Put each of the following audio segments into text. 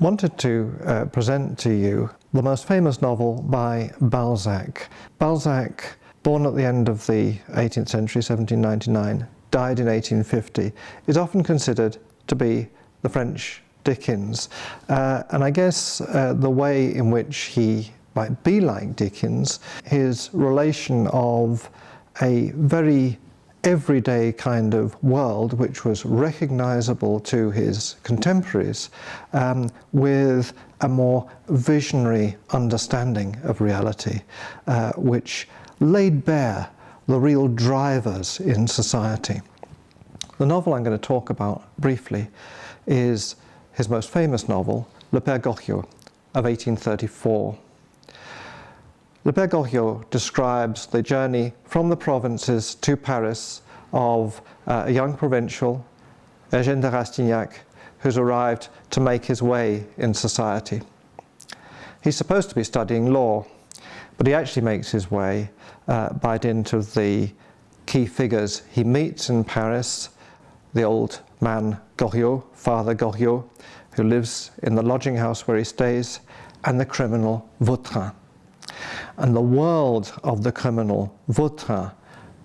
wanted to present to you the most famous novel by Balzac. Balzac, born at the end of the 18th century, 1799, died in 1850, is often considered to be the French Dickens. And I guess the way in which he might be like Dickens, his relation of a very everyday kind of world which was recognizable to his contemporaries, with a more visionary understanding of reality, which laid bare the real drivers in society. The novel I'm going to talk about briefly is his most famous novel, Le Père Goriot of 1834. Le Père Goriot describes the journey from the provinces to Paris of a young provincial, Eugène de Rastignac, who's arrived to make his way in society. He's supposed to be studying law, but he actually makes his way by dint of the key figures he meets in Paris: the old man Goriot, Father Goriot, who lives in the lodging house where he stays, and the criminal Vautrin. And the world of the criminal Vautrin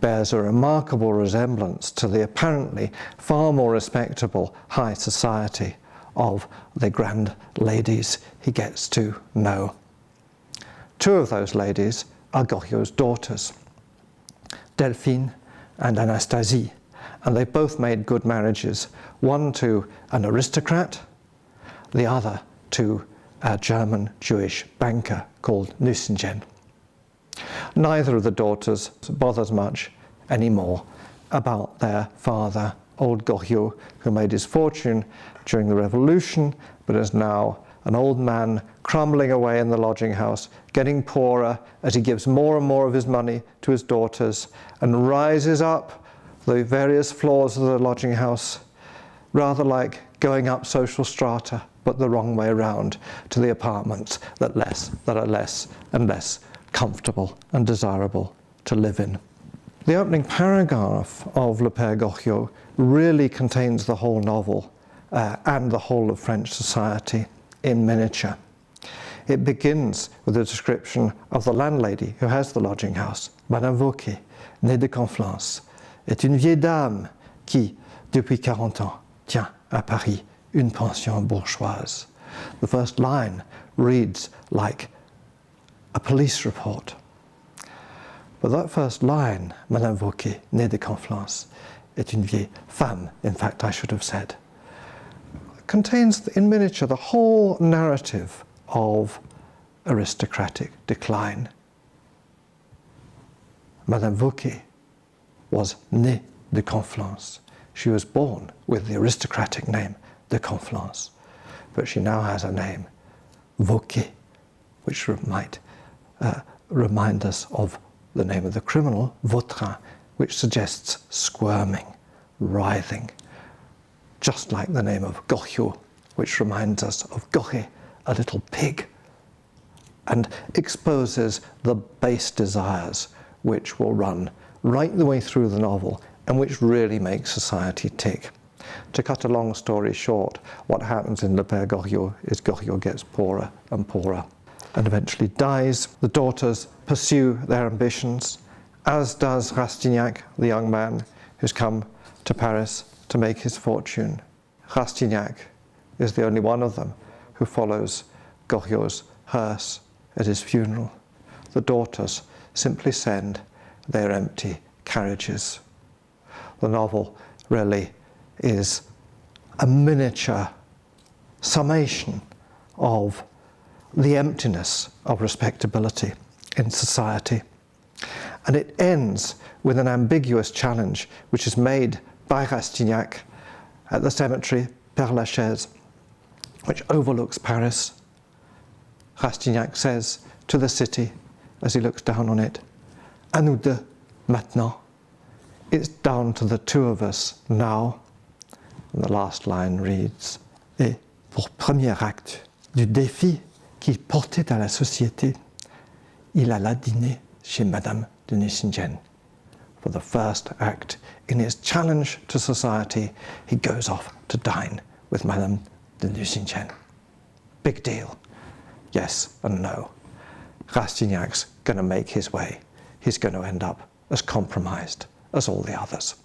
bears a remarkable resemblance to the apparently far more respectable high society of the grand ladies he gets to know. Two of those ladies are Goriot's daughters, Delphine and Anastasie, and they both made good marriages, one to an aristocrat, the other to a German Jewish banker called Nucingen. Neither of the daughters bothers much anymore about their father, old Goriot, who made his fortune during the Revolution, but is now an old man crumbling away in the lodging house, getting poorer as he gives more and more of his money to his daughters and rises up the various floors of the lodging house, rather like going up social strata, but the wrong way around, to the apartments that are less and less comfortable and desirable to live in. The opening paragraph of Le Père Goriot really contains the whole novel and the whole of French society in miniature. It begins with a description of the landlady who has the lodging house, Madame Vauquet, née de Conflans, est une vieille dame qui, depuis 40 ans, tient à Paris une pension bourgeoise. The first line reads like a police report. But that first line, Madame Vauquet, née de Conflans, est une vieille femme, in fact I should have said, contains in miniature the whole narrative of aristocratic decline. Madame Vauquet was née de Conflans. She was born with the aristocratic name de Conflans, but she now has a name, Vauquet, which might remind us of the name of the criminal, Vautrin, which suggests squirming, writhing, just like the name of Goriot, which reminds us of Goret, a little pig, and exposes the base desires which will run right the way through the novel and which really make society tick. To cut a long story short, what happens in Le Père Goriot is Goriot gets poorer and poorer and eventually dies. The daughters pursue their ambitions, as does Rastignac, the young man who's come to Paris to make his fortune. Rastignac is the only one of them who follows Goriot's hearse at his funeral. The daughters simply send their empty carriages. The novel really is a miniature summation of the emptiness of respectability in society. And it ends with an ambiguous challenge which is made by Rastignac at the cemetery Père Lachaise, which overlooks Paris. Rastignac says to the city as he looks down on it, "À nous deux, maintenant." It's down to the two of us now. And the last line reads, "Et pour premier acte du défi qu'il portait à la société, il alla dîner chez Madame de Nucingen." For the first act in his challenge to society, he goes off to dine with Madame de Nucingen. big deal. Yes and no. Rastignac's going to make his way. He's going to end up as compromised as all the others.